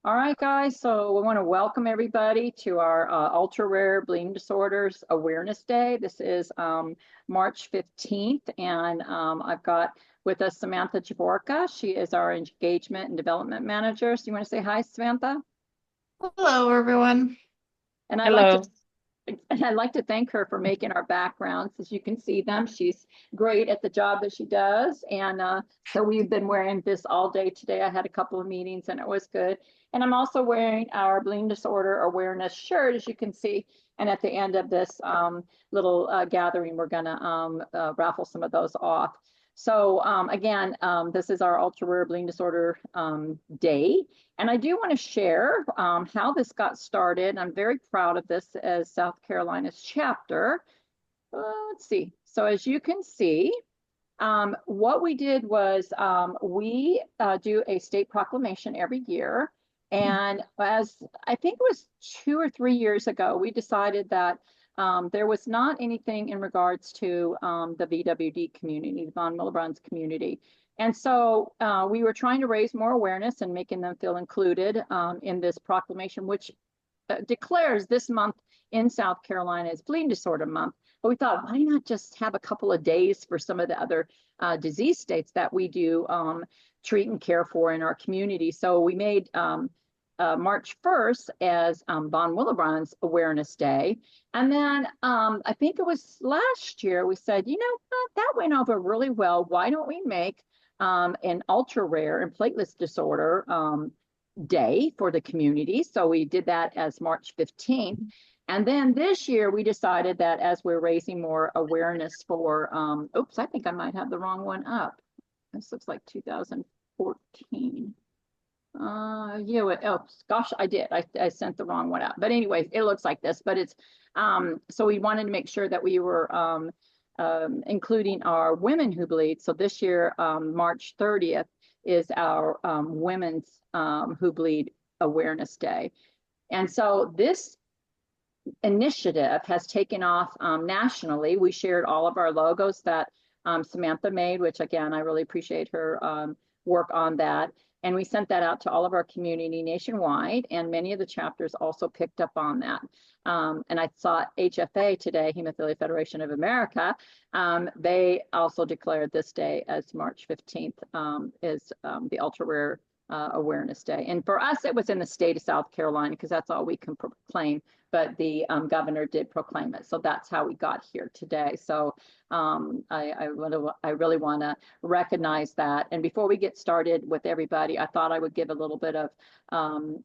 All right, guys. So we want to welcome everybody to our Ultra Rare Bleeding Disorders Awareness Day. This is March 15th, and I've got with us Samantha Javorka. She is our Engagement and Development Manager. So you want to say hi, Samantha? Hello, everyone. And I'd like to Hello. and I'd like to thank her for making our backgrounds. As you can see them, she's great at the job that she does. And so we've been wearing this all day today. I had a couple of meetings and it was good. And I'm also wearing our bleeding disorder awareness shirt, as you can see. And at the end of this little gathering, we're going to raffle some of those off. So again, this is our ultra rare bleeding disorder day. And I do want to share how this got started. I'm very proud of this as South Carolina's chapter. Let's see. So as you can see, what we did was we do a state proclamation every year. And as I think it was 2 or 3 years ago, we decided that there was not anything in regards to the VWD community, the von Willebrand's community. And so we were trying to raise more awareness and making them feel included in this proclamation, which declares this month in South Carolina as Bleeding Disorder Month. But we thought, why not just have a couple of days for some of the other disease states that we do treat and care for in our community? So we made March 1st as von Willebrand's Awareness Day. And then I think it was last year, we said, you know what, that went over really well. Why don't we make an ultra rare and platelets disorder day for the community? So we did that as March 15th. And then this year we decided that as we're raising more awareness for, oops, I think I might have the wrong one up. This looks like 2014. Yeah, oh gosh, I did. I sent the wrong one out. But anyways, it looks like this, but it's, so we wanted to make sure that we were including our women who bleed. So this year, March 30th is our Women's Who Bleed Awareness Day. And so this initiative has taken off nationally. We shared all of our logos that Samantha made, which again, I really appreciate her work on that. And we sent that out to all of our community nationwide, and many of the chapters also picked up on that. And I saw HFA today, Hemophilia Federation of America, they also declared this day as March 15th is the ultra rare awareness day. And for us, it was in the state of South Carolina because that's all we can proclaim, but the governor did proclaim it. So that's how we got here today. So I really want to recognize that. And before we get started with everybody, I thought I would give a little bit of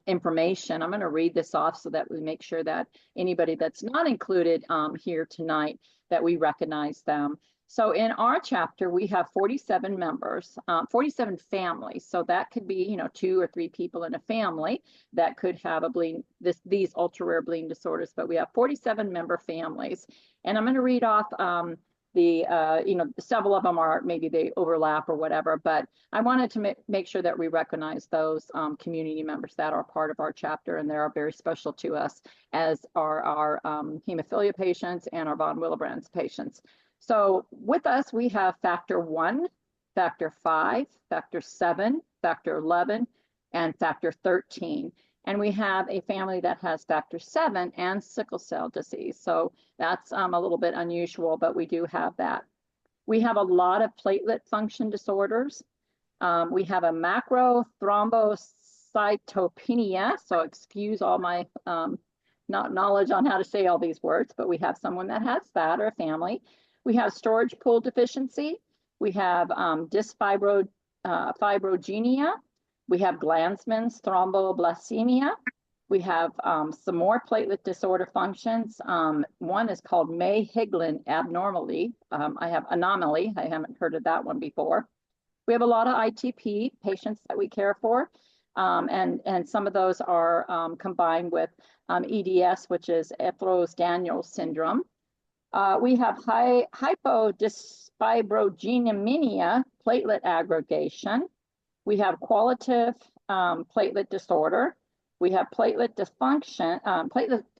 information. I'm going to read this off so that we make sure that anybody that's not included here tonight, that we recognize them. So in our chapter, we have 47 members, 47 families. So that could be, 2 or 3 people in a family that could have a these ultra rare bleeding disorders. But we have 47 member families, and I'm going to read off several of them are maybe they overlap or whatever. But I wanted to make sure that we recognize those community members that are part of our chapter, and they are very special to us, as are our hemophilia patients and our von Willebrand's patients. So with us, we have factor 1, factor 5, factor 7, factor 11, and factor 13. And we have a family that has factor 7 and sickle cell disease. So that's a little bit unusual, but we do have that. We have a lot of platelet function disorders. We have a macrothrombocytopenia. So excuse all my not knowledge on how to say all these words, but we have someone that has that, or a family. We have storage pool deficiency. We have fibrogenia. We have Glanzmann's thromboblasphemia. We have some more platelet disorder functions. One is called May-Higlin abnormality. I have anomaly. I haven't heard of that one before. We have a lot of ITP patients that we care for. And some of those are combined with EDS, which is Ehlers-Danlos syndrome. We have hypodysfibrogenemia, platelet aggregation. We have qualitative platelet disorder. We have platelet dysfunction,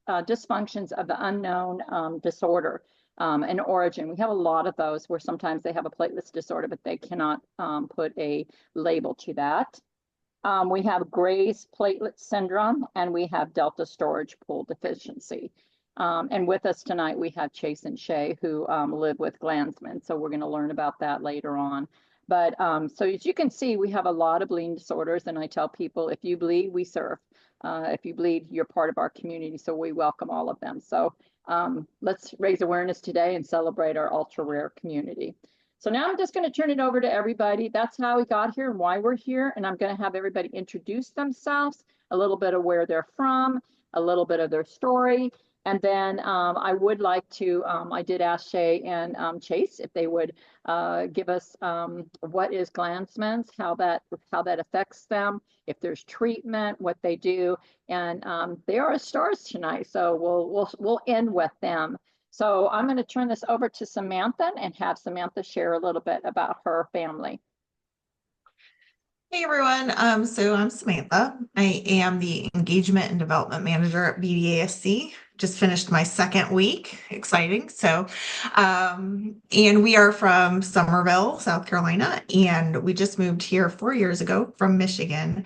dysfunctions of the unknown disorder and origin. We have a lot of those where sometimes they have a platelets disorder, but they cannot put a label to that. We have Gray's platelet syndrome, and we have delta storage pool deficiency. And with us tonight, we have Chase and Shay, who live with Glanzmann. So we're going to learn about that later on. But so as you can see, we have a lot of bleeding disorders. And I tell people, if you bleed, we serve. If you bleed, you're part of our community. So we welcome all of them. So let's raise awareness today and celebrate our ultra rare community. So now I'm just going to turn it over to everybody. That's how we got here and why we're here. And I'm going to have everybody introduce themselves, a little bit of where they're from, a little bit of their story. And then I would like to, I did ask Shay and Chase if they would give us what is Glanzmann's, how that affects them, if there's treatment, what they do. And they are stars tonight, so we'll end with them. So I'm going to turn this over to Samantha and have Samantha share a little bit about her family. Hey everyone, so I'm Samantha. I am the Engagement and Development Manager at BDASC. Just finished my second week, exciting. So, and we are from Somerville, South Carolina, and we just moved here 4 years ago from Michigan.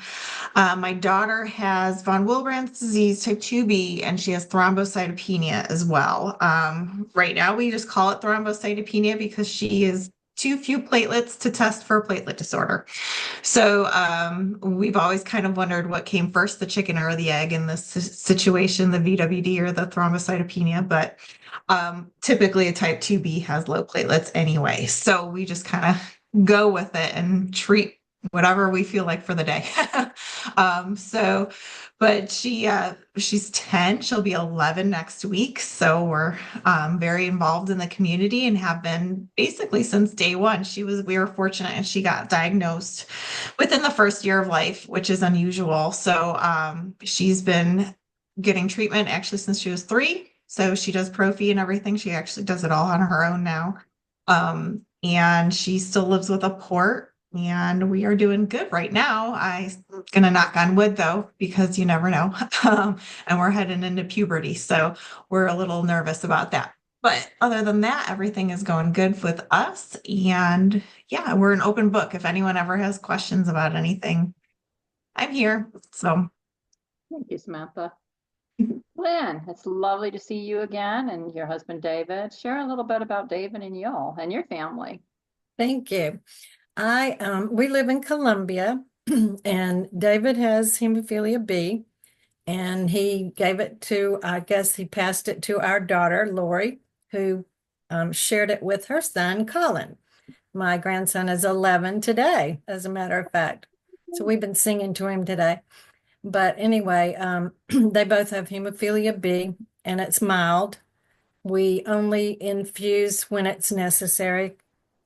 My daughter has von Willebrand's disease type 2B, and she has thrombocytopenia as well. Right now, we just call it thrombocytopenia because she is too few platelets to test for platelet disorder. So we've always kind of wondered what came first, the chicken or the egg in this situation, the VWD or the thrombocytopenia. But typically a type 2B has low platelets anyway. So we just kind of go with it and treat whatever we feel like for the day. But she's 10, she'll be 11 next week. So we're very involved in the community and have been basically since day one. We were fortunate and she got diagnosed within the first year of life, which is unusual. So she's been getting treatment actually since she was 3. So she does prophy and everything. She actually does it all on her own now. And she still lives with a port. And we are doing good right now. I'm going to knock on wood, though, because you never know. And we're heading into puberty. So we're a little nervous about that. But other than that, everything is going good with us. And yeah, we're an open book. If anyone ever has questions about anything, I'm here. So thank you, Samantha. Lynn, it's lovely to see you again and your husband, David. Share a little bit about David and y'all and your family. Thank you. We live in Columbia, and David has hemophilia B, and he gave it to, I guess he passed it to our daughter, Lori, who shared it with her son, Colin. My grandson is 11 today, as a matter of fact. So we've been singing to him today. But anyway, they both have hemophilia B, and it's mild. We only infuse when it's necessary,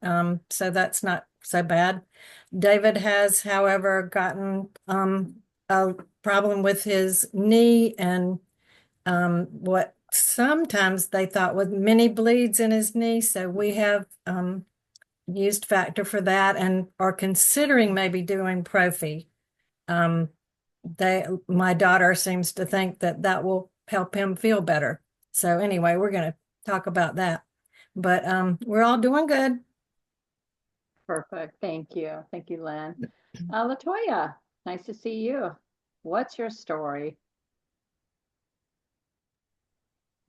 so that's not so bad. David has, however, gotten a problem with his knee and what sometimes they thought was mini bleeds in his knee. So we have used Factor for that and are considering maybe doing prophy. My daughter seems to think that that will help him feel better. So anyway, we're going to talk about that. But we're all doing good. Perfect. Thank you. Thank you, Lynn. Latoya, nice to see you. What's your story?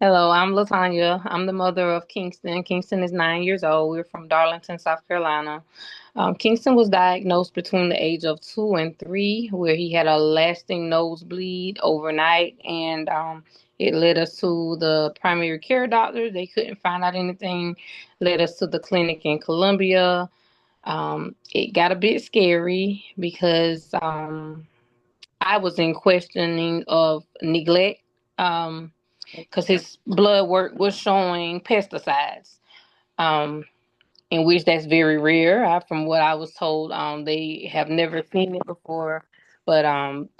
Hello, I'm Latanya. I'm the mother of Kingston. Kingston is 9 years old. We're from Darlington, South Carolina. Kingston was diagnosed between the age of 2 and 3, where he had a lasting nosebleed overnight, and it led us to the primary care doctor. They couldn't find out anything. Led us to the clinic in Columbia. It got a bit scary because I was in questioning of neglect. Because his blood work was showing pesticides, in which that's very rare. From what I was told, they have never seen it before, but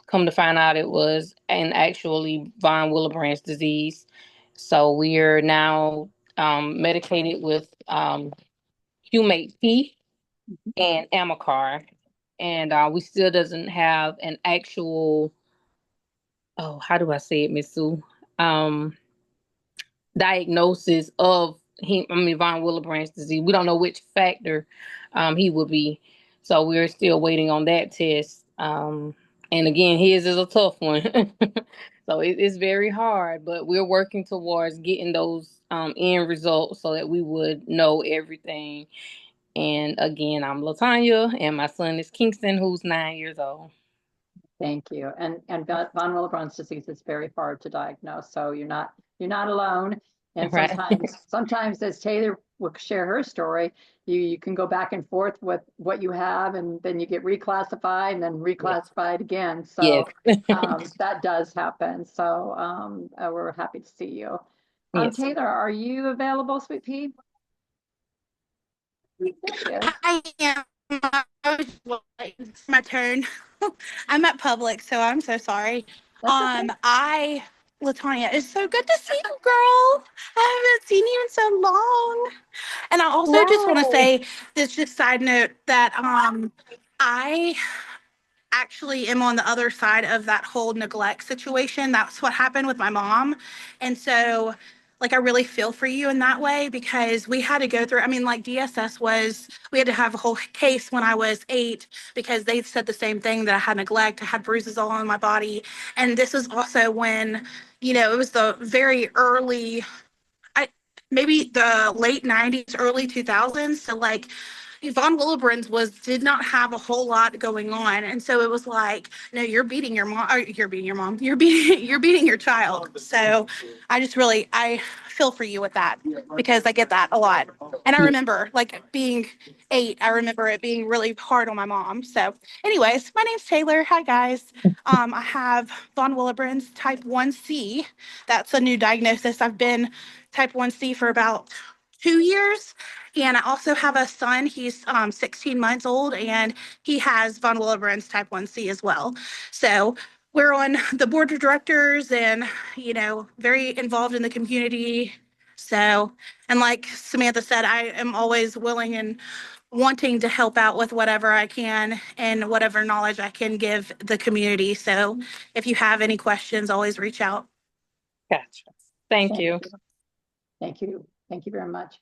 come to find out it was actually von Willebrand's disease. So we are now medicated with Humate P and Amicar, and we still doesn't have an actual, oh, how do I say it, Miss Sue? Diagnosis of von Willebrand's disease. We don't know which factor he would be. So we're still waiting on that test. Um, and again, his is a tough one. So it's very hard, but we're working towards getting those end results so that we would know everything. And again, I'm Latanya, and my son is Kingston, who's 9 years old. Thank you. And von Willebrand's disease is very hard to diagnose, so you're not alone. And Right. sometimes as Taylor will share her story, you can go back and forth with what you have, and then you get reclassified and then reclassified again. Yes. So that does happen. So we're happy to see you. Yes. Taylor, are you available, sweet pea? There she is. I am. I was waiting for my turn. I'm at Publix, so I'm so sorry. That's okay. Latanya, it's so good to see you, girl. I haven't seen you in so long. And I also just want to Whoa. say this just side note that I actually am on the other side of that whole neglect situation. That's what happened with my mom. And so, like, I really feel for you in that way because we had to go through, I mean, like, we had to have a whole case when I was 8 because they said the same thing that I had neglect. I had bruises all on my body. And this was also when, it was the very early, maybe the late 90s, early 2000s. So, like, Yvonne Willibrands did not have a whole lot going on, and so it was like, no, you're beating your mom. Or you're beating your mom. You're beating your child. So I feel for you with that because I get that a lot. And I remember like being 8. I remember it being really hard on my mom. So, anyways, my name's Taylor. Hi guys. I have von Willebrand's type 1C. That's a new diagnosis. I've been type 1C for about 2 years. And I also have a son. He's 16 months old, and he has von Willebrand's type 1C as well. So we're on the board of directors and, very involved in the community. So, and like Samantha said, I am always willing and wanting to help out with whatever I can and whatever knowledge I can give the community. So if you have any questions, always reach out. Gotcha. Thank you. Thank you. Thank you very much.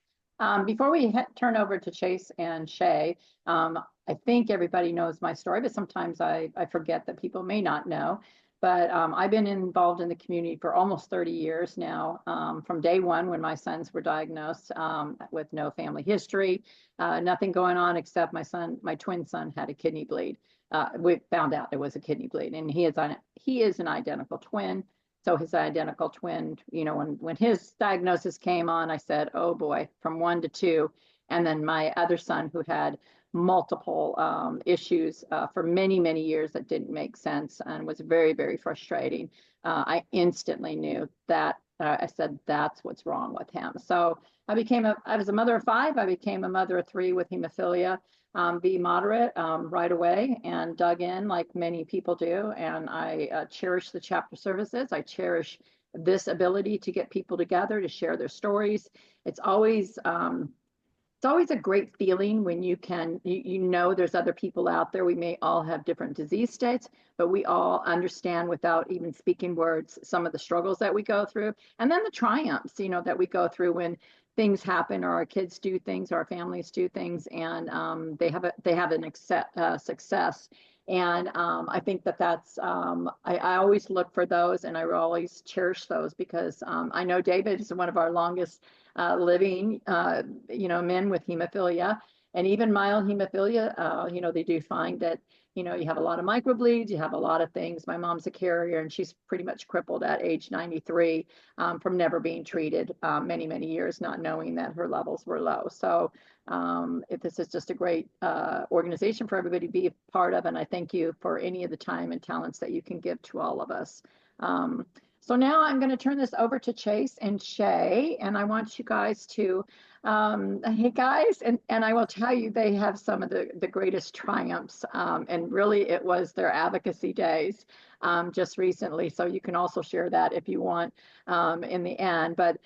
Before we turn over to Chase and Shay, I think everybody knows my story, but sometimes I forget that people may not know. But I've been involved in the community for almost 30 years now, from day one when my sons were diagnosed with no family history, nothing going on except my twin son had a kidney bleed. We found out it was a kidney bleed, and he is an identical twin. So his identical twin, when his diagnosis came on, I said, oh boy, from 1 to 2. And then my other son who had multiple issues for many, many years that didn't make sense and was very, very frustrating. I instantly knew that I said, that's what's wrong with him. So I was a mother of 5. I became a mother of 3 with hemophilia B moderate right away and dug in like many people do. And I cherish the chapter services. I cherish this ability to get people together to share their stories. It's always a great feeling when you can, there's other people out there. We may all have different disease states, but we all understand without even speaking words some of the struggles that we go through, and then the triumphs, that we go through when things happen or our kids do things or our families do things, and they have an success. And I think that's I always look for those, and I always cherish those because I know David is one of our longest living, men with hemophilia, and even mild hemophilia. They do find that, you have a lot of microbleeds, you have a lot of things. My mom's a carrier, and she's pretty much crippled at age 93 from never being treated many, many years, not knowing that her levels were low. So this is just a great organization for everybody to be a part of, and I thank you for any of the time and talents that you can give to all of us. So now I'm going to turn this over to Chase and Shay, and I want you guys to, hey guys, and I will tell you, they have some of the greatest triumphs, and really it was their advocacy days just recently. So you can also share that if you want in the end. But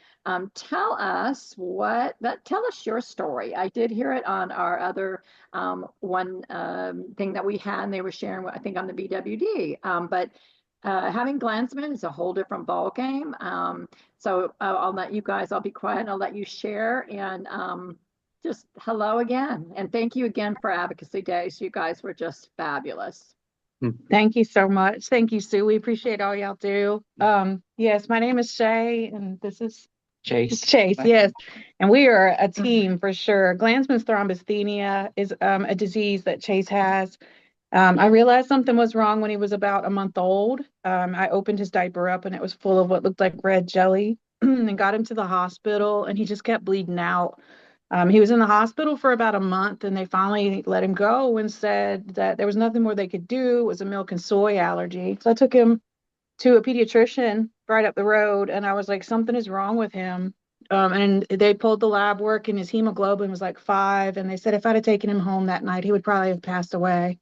tell us your story. I did hear it on our other one thing that we had, and they were sharing, I think, on the BWD, but having Glanzman is a whole different ball game. So I'll let you guys, I'll be quiet and I'll let you share, and just hello again. And thank you again for Advocacy Days. You guys were just fabulous. Thank you so much. Thank you, Sue. We appreciate all y'all do. Yes, my name is Shay, and this is Chase. Yes, and we are a team for sure. Glanzmann's thrombocythemia is a disease that Chase has. I realized something was wrong when he was about a month old. I opened his diaper up, and it was full of what looked like red jelly, and got him to the hospital, and he just kept bleeding out. He was in the hospital for about a month, and they finally let him go and said that there was nothing more they could do. It was a milk and soy allergy. So I took him to a pediatrician right up the road, and I was like, something is wrong with him. And they pulled the lab work, and his hemoglobin was like 5. And they said if I'd have taken him home that night, he would probably have passed away.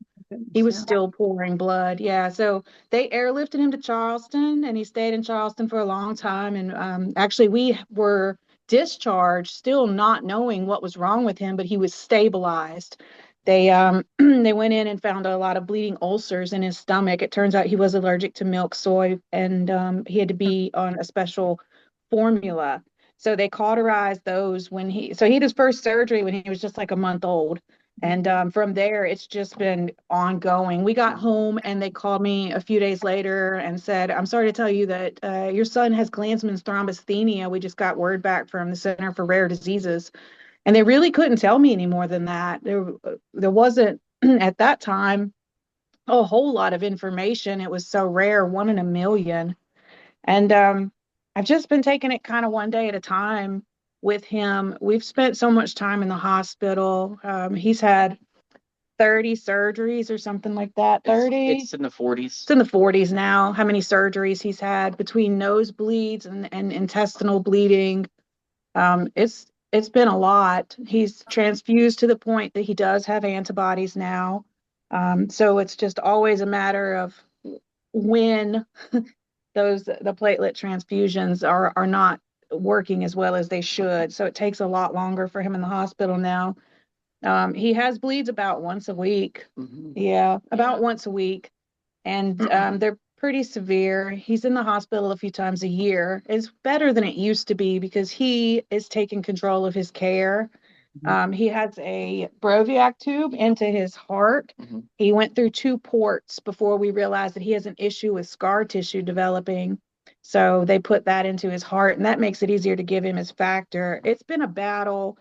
He was still pouring blood. Yeah. So they airlifted him to Charleston, and he stayed in Charleston for a long time. And actually, we were discharged, still not knowing what was wrong with him, but he was stabilized. They they went in and found a lot of bleeding ulcers in his stomach. It turns out he was allergic to milk, soy, and he had to be on a special formula. So they cauterized those so he had his first surgery when he was just like a month old. And from there, it's just been ongoing. We got home and they called me a few days later and said, I'm sorry to tell you that your son has Glanzmann's thrombocythemia. We just got word back from the Center for Rare Diseases. And they really couldn't tell me any more than that. There wasn't at that time a whole lot of information. It was so rare, 1 in a million. And I've just been taking it kind of one day at a time with him. We've spent so much time in the hospital. He's had 30 surgeries or something like that. 30? It's in the 40s. It's in the 40s now, how many surgeries he's had between nosebleeds and intestinal bleeding. It's been a lot. He's transfused to the point that he does have antibodies now. So it's just always a matter of when the platelet transfusions are not working as well as they should. So it takes a lot longer for him in the hospital now. He has bleeds about once a week. Yeah, about once a week. And they're pretty severe. He's in the hospital a few times a year. It's better than it used to be because he is taking control of his care. He has a Broviac tube into his heart. He went through 2 ports before we realized that he has an issue with scar tissue developing. So they put that into his heart, and that makes it easier to give him his factor. It's been a battle,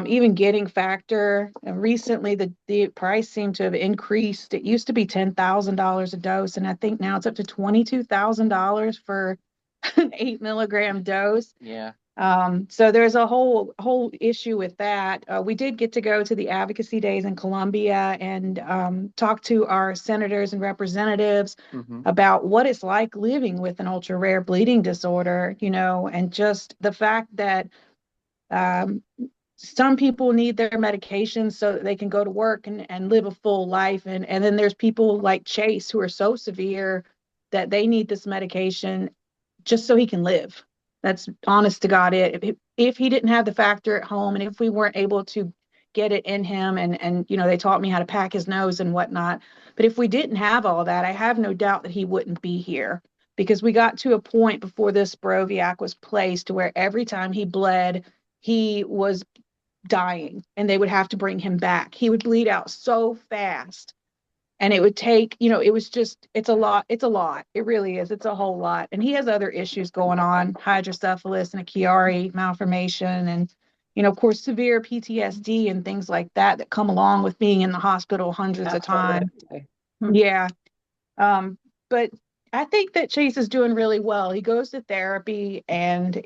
even getting factor. Recently, the price seemed to have increased. It used to be $10,000 a dose, and I think now it's up to $22,000 for an 8 milligram dose. Yeah. So there's a whole issue with that. We did get to go to the advocacy days in Columbia and talk to our senators and representatives about what it's like living with an ultra rare bleeding disorder, and just the fact that some people need their medications so that they can go to work and live a full life. And then there's people like Chase who are so severe that they need this medication just so he can live. That's honest to God it. If he didn't have the factor at home and if we weren't able to get it in him and they taught me how to pack his nose and whatnot. But if we didn't have all that, I have no doubt that he wouldn't be here because we got to a point before this Broviac was placed to where every time he bled, he was dying and they would have to bring him back. He would bleed out so fast. And it would take, it's a lot. It really is. It's a whole lot. And he has other issues going on, hydrocephalus and a Chiari malformation and, of course, severe PTSD and things like that come along with being in the hospital hundreds of times. Yeah. But I think that Chase is doing really well. He goes to therapy and,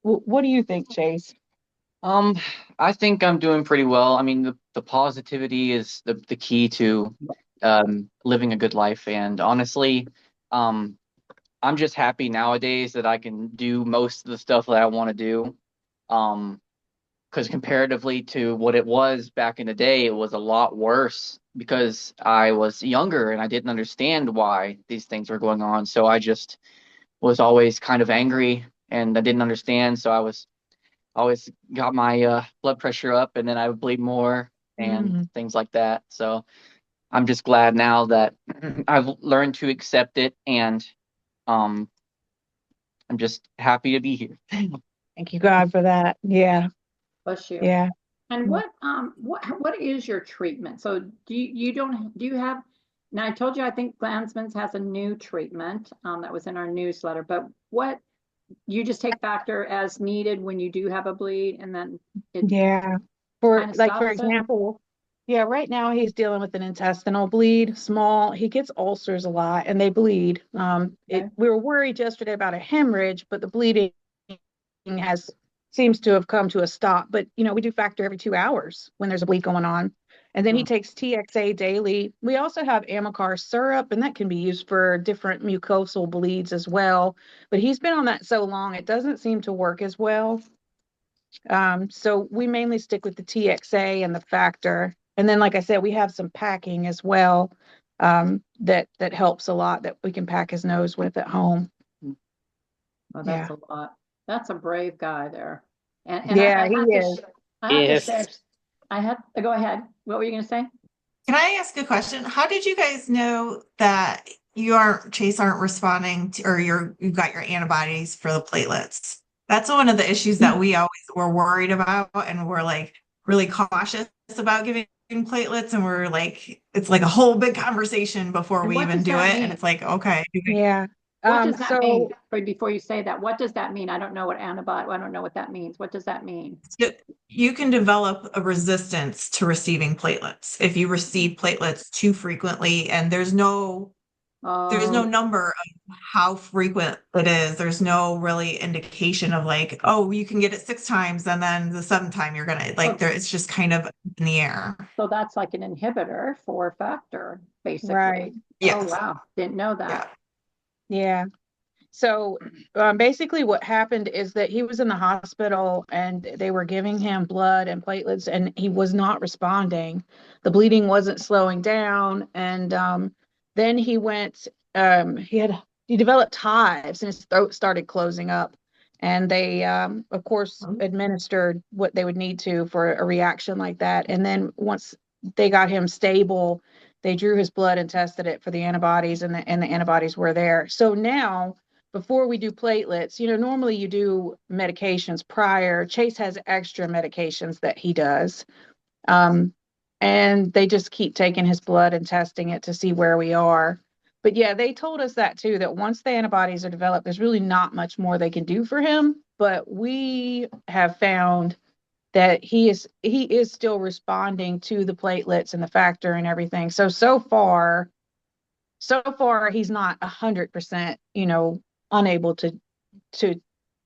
what do you think, Chase? I think I'm doing pretty well. I mean, the positivity is the key to living a good life. And honestly, I'm just happy nowadays that I can do most of the stuff that I want to do. Because comparatively to what it was back in the day, it was a lot worse because I was younger and I didn't understand why these things were going on. So I just was always kind of angry and I didn't understand. So I was always got my blood pressure up and then I would bleed more and things like that. So I'm just glad now that I've learned to accept it and I'm just happy to be here. Thank you, God, for that. Yeah. Bless you. Yeah. And what is your treatment? So do you have Now, I told you, I think Glansman's has a new treatment, that was in our newsletter, but what, you just take factor as needed when you do have a bleed and then it Yeah. For kind of like, for stops it? example, yeah, right now he's dealing with an intestinal bleed, small. He gets ulcers a lot and they bleed. Okay. We were worried yesterday about a hemorrhage, but the bleeding has seems to have come to a stop. But we do factor every 2 hours when there's a bleed going on. And then he takes TXA daily. We also have Amicar syrup, and that can be used for different mucosal bleeds as well. But he's been on that so long, it doesn't seem to work as well. So we mainly stick with the TXA and the factor. And then, like I said, we have some packing as well, that helps a lot, that we can pack his nose with at home. Oh, that's a lot. That's a brave guy there. And Yeah, I he have to, is. I have to Yes. share, go ahead. What were you gonna say? Can I ask a question? How did you guys know that Chase aren't responding to, or you've got your antibodies for the platelets? That's one of the issues that we always were worried about, and we're like really cautious about giving platelets, and we're like, it's like a whole big conversation before And we what even does do that it. And mean? it's like, okay, Yeah. What does that mean? So Before you say that, what does that mean? I don't know what antibody, I don't know what that means. What does that mean? you can develop a resistance to receiving platelets if you receive platelets too frequently, and there's no Oh, number of how frequent it is. There's no really indication of like, oh, you can get it 6 times and then the 7th time you're gonna like there. It's just kind of in the air. so that's like an inhibitor for factor, basically. right. Oh, Yes. wow. Didn't know Yeah. that. Yeah. So basically what happened is that he was in the hospital and they were giving him blood and platelets and he was not responding. The bleeding wasn't slowing down. And then he went, he developed hives and his throat started closing up. And they, of course, administered what they would need to for a reaction like that. And then once they got him stable, they drew his blood and tested it for the antibodies, and the antibodies were there. So now, before we do platelets, normally you do medications prior. Chase has extra medications that he does. And they just keep taking his blood and testing it to see where we are. But yeah, they told us that too, that once the antibodies are developed, there's really not much more they can do for him. But we have found that he is still responding to the platelets and the factor and everything. So far he's not 100%, unable to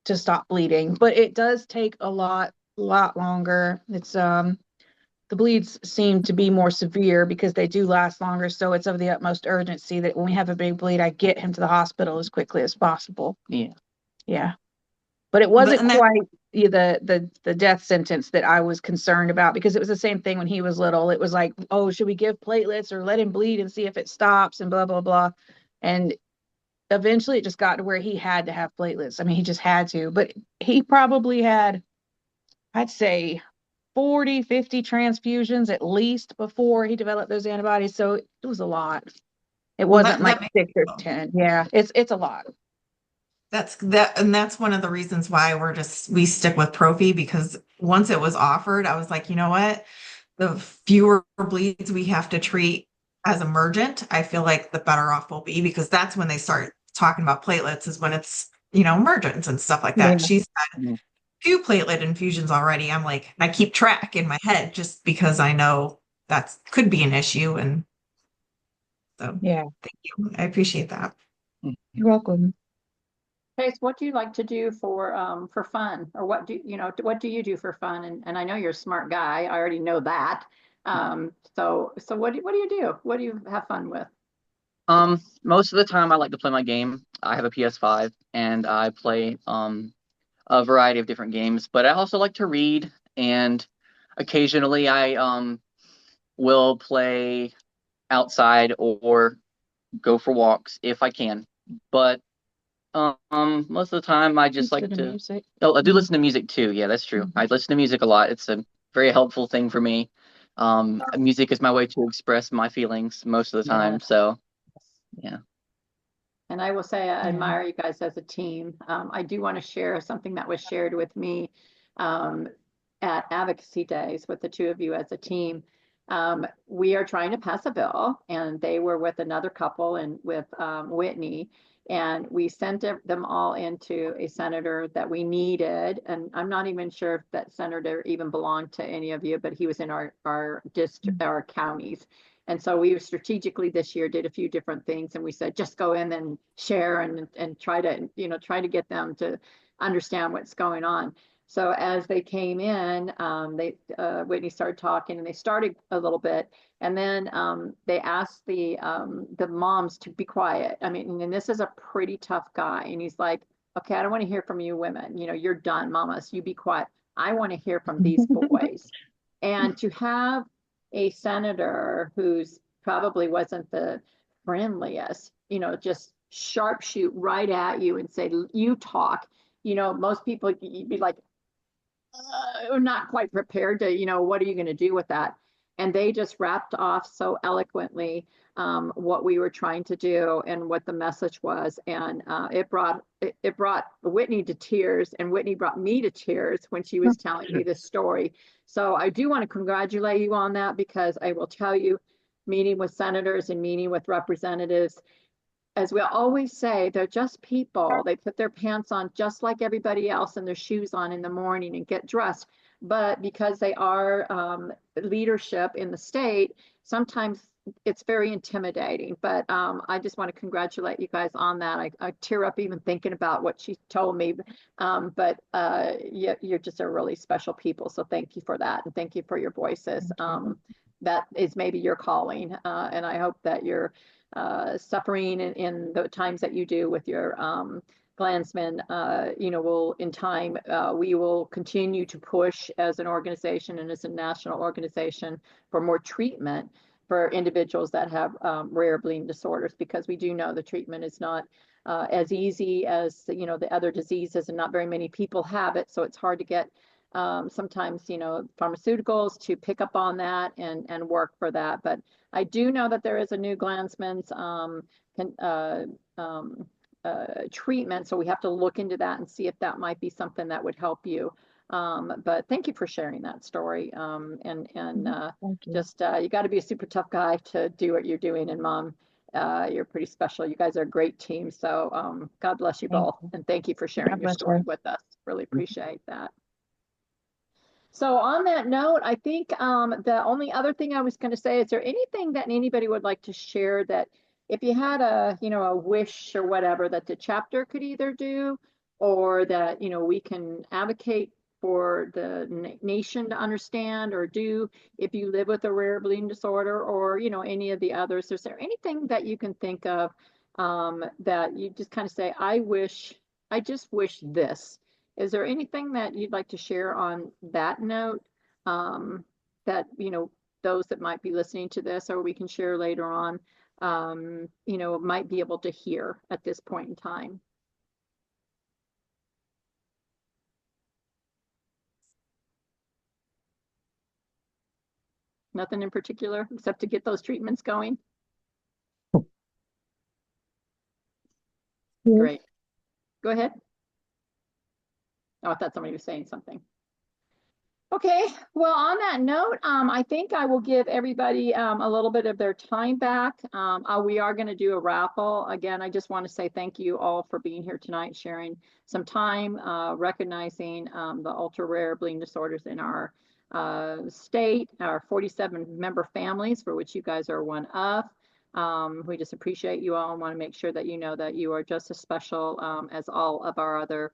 stop bleeding, but it does take a lot longer. It's the bleeds seem to be more severe because they do last longer, so it's of the utmost urgency that when we have a big bleed, I get him to the hospital as quickly as possible. Yeah, but it wasn't quite the death sentence that I was concerned about, because it was the same thing when he was little. It was like, oh, should we give platelets or let him bleed and see if it stops and blah blah blah. And eventually it just got to where he had to have platelets. I mean, he just had to. But he probably had, I'd say, 40, 50 transfusions at least before he developed those antibodies. So it was a lot. It wasn't like 6 or 10. Yeah, it's a lot. That's one of the reasons why we stick with Prophy, because once it was offered, I was like, you know what? The fewer bleeds we have to treat as emergent, I feel like the better off we'll be, because that's when they start talking about platelets, is when it's, emergent and stuff like that. Yeah. She's had few platelet infusions already. I'm like, I keep track in my head just because I know that could be an issue. And so, yeah, thank you. I appreciate that. you're welcome. Chase, what do you like to do for fun, or what do you do for fun? And I know you're a smart guy. I already know that. So what do you do? What do you have fun with? Most of the time I like to play my game. I have a PS5 and I play a variety of different games, but I also like to read, and occasionally I will play outside or go for walks if I can. But most of the time I just like to music. Oh, I do listen to music too. Yeah, that's true. I listen to music a lot. It's a very helpful thing for me. Music is my way to express my feelings most of the time. Yes. So yeah. And I will say I admire you guys as a team. I do want to share something that was shared with me at Advocacy Days with the two of you as a team. we are trying to pass a bill, and they were with another couple and with Whitney, and we sent them all into a senator that we needed. And I'm not even sure if that senator even belonged to any of you, but he was in our district, our counties. And so we strategically this year did a few different things, and we said, just go in and share and try to get them to understand what's going on. So as they came in, Whitney started talking, and they started a little bit, and then they asked the moms to be quiet. I mean, and this is a pretty tough guy, and he's like, okay, I don't want to hear from you women. You're done, mamas. You be quiet. I want to hear from these boys. And to have a senator who's probably wasn't the friendliest, just sharpshoot right at you and say, you talk. Most people, you'd be like, not quite prepared to, what are you going to do with that? And they just wrapped off so eloquently what we were trying to do and what the message was. And it brought Whitney to tears, and Whitney brought me to tears when she was telling me this story. So I do want to congratulate you on that, because I will tell you, meeting with senators and meeting with representatives, as we always say, they're just people. They put their pants on just like everybody else and their shoes on in the morning and get dressed. But because they are leadership in the state, sometimes it's very intimidating. But I just want to congratulate you guys on that. I tear up even thinking about what she told me. But you're just a really special people. So thank you for that. And thank you for your voices. That is maybe your calling. And I hope that you're suffering in the times that you do with your Klansmen, will in time, we will continue to push as an organization and as a national organization for more treatment for individuals that have rare bleeding disorders, because we do know the treatment is not as easy as, the other diseases, and not very many people have it. So it's hard to get sometimes, pharmaceuticals to pick up on that and work for that. But I do know that there is a new Glanzmann's treatment, so we have to look into that and see if that might be something that would help you. But thank you for sharing that story. Just you got to be a super tough guy to do what you're doing. And Mom, you're pretty special. You guys are a great team. So God bless you both, and thank you for sharing your story with us. Really appreciate that. So on that note, I think the only other thing I was going to say, is there anything that anybody would like to share that if you had a wish or whatever that the chapter could either do, or that, we can advocate for the nation to understand or do if you live with a rare bleeding disorder, or, any of the others? Is there anything that you can think of that you just kind of say, I just wish this? Is there anything that you'd like to share on that note that, those that might be listening to this, or we can share later on, might be able to hear at this point in time? Nothing in particular, except to get those treatments going? Great. Go ahead. Oh, I thought somebody was saying something. Okay, well, on that note, I think I will give everybody a little bit of their time back. We are going to do a raffle. Again, I just want to say thank you all for being here tonight, sharing some time, recognizing the ultra rare bleeding disorders in our state, our 47 member families, for which you guys are one of. We just appreciate you all and want to make sure that you know that you are just as special as all of our other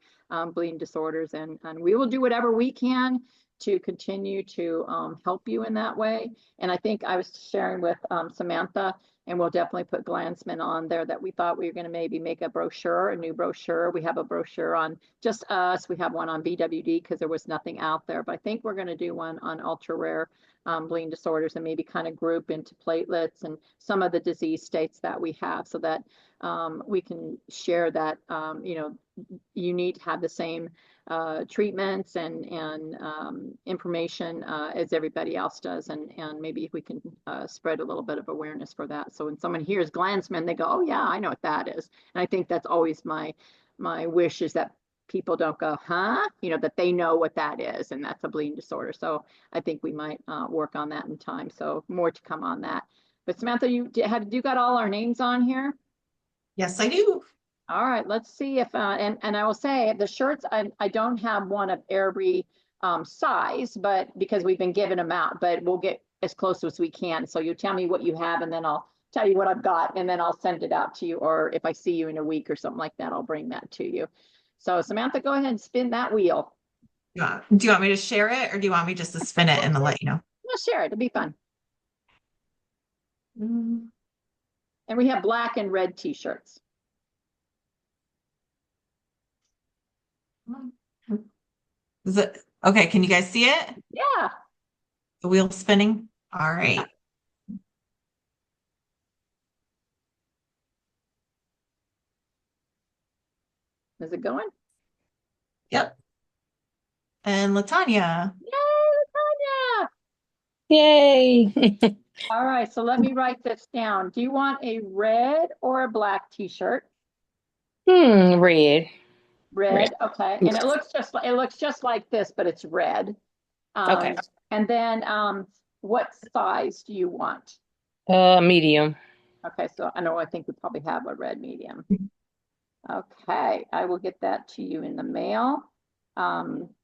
bleeding disorders. And we will do whatever we can to continue to help you in that way. And I think I was sharing with Samantha, and we'll definitely put Glanzmann on there, that we thought we were going to maybe make a brochure, a new brochure. We have a brochure on just us. We have one on BWD because there was nothing out there. But I think we're going to do one on ultra rare bleeding disorders, and maybe kind of group into platelets and some of the disease states that we have, so that we can share that, you need to have the same treatments and information as everybody else does, and maybe if we can spread a little bit of awareness for that. So when someone hears Glanzmann, they go, oh yeah, I know what that is. And I think that's always my wish, is that people don't go, huh? That they know what that is, and that's a bleeding disorder. So I think we might work on that in time. So more to come on that. But Samantha, you got all our names on here? Yes, I do. All right, let's see if, and I will say the shirts, I don't have one of every size, but because we've been giving them out, but we'll get as close as we can. So you tell me what you have and then I'll tell you what I've got and then I'll send it out to you. Or if I see you in a week or something like that, I'll bring that to you. So Samantha, go ahead and spin that wheel. Do you want me to share it or do you want me just to spin it and to let you know? We'll share it, it'll be fun. Mm. And we have black and red t-shirts. Is it okay? Can you guys see it? Yeah. The wheel spinning. All right. Is it going? Yep. And Latanya. Yay, Tanya! Yay. All right, so let me write this down. Do you want a red or a black t-shirt? Red. Red, okay. And it looks just like this, but it's red. Okay. And then what size do you want? Medium. Okay, so I think we probably have a red medium. Okay, I will get that to you in the mail.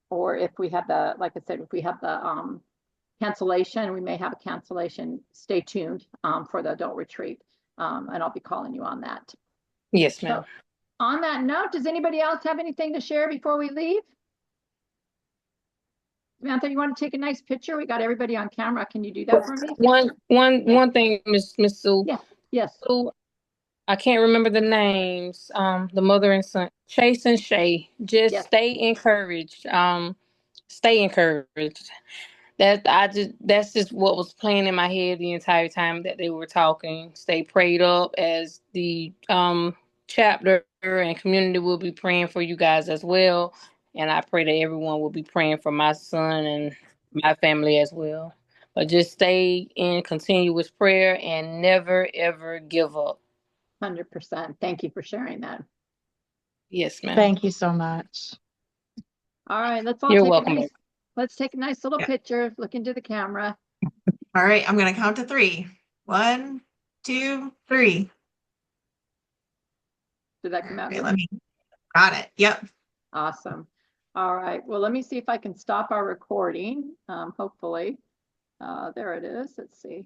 Or if we have like I said, if we have the cancellation, we may have a cancellation. Stay tuned for the adult retreat. And I'll be calling you on that. Yes, ma'am. So, on that note, does anybody else have anything to share before we leave? Samantha, you want to take a nice picture? We got everybody on camera. Can you do that for me? One thing, Miss Sue. Yeah. Yes. Sue, I can't remember the names. The mother and son, Chase and Shay. Just Yes. stay encouraged. Stay encouraged. That's just what was playing in my head the entire time that they were talking. Stay prayed up, as the chapter and community will be praying for you guys as well. And I pray that everyone will be praying for my son and my family as well. But just stay in continuous prayer and never ever give up. 100%. Thank you for sharing that. Yes, ma'am. Thank you so much. All right, let's all You're take welcome. let's take a nice little Yeah. picture. Look into the camera. All right. I'm going to count to 3. 1, 2, 3. Did that come out? Okay, got it. Yep. Awesome. All right. Well, let me see if I can stop our recording. Hopefully. There it is. Let's see.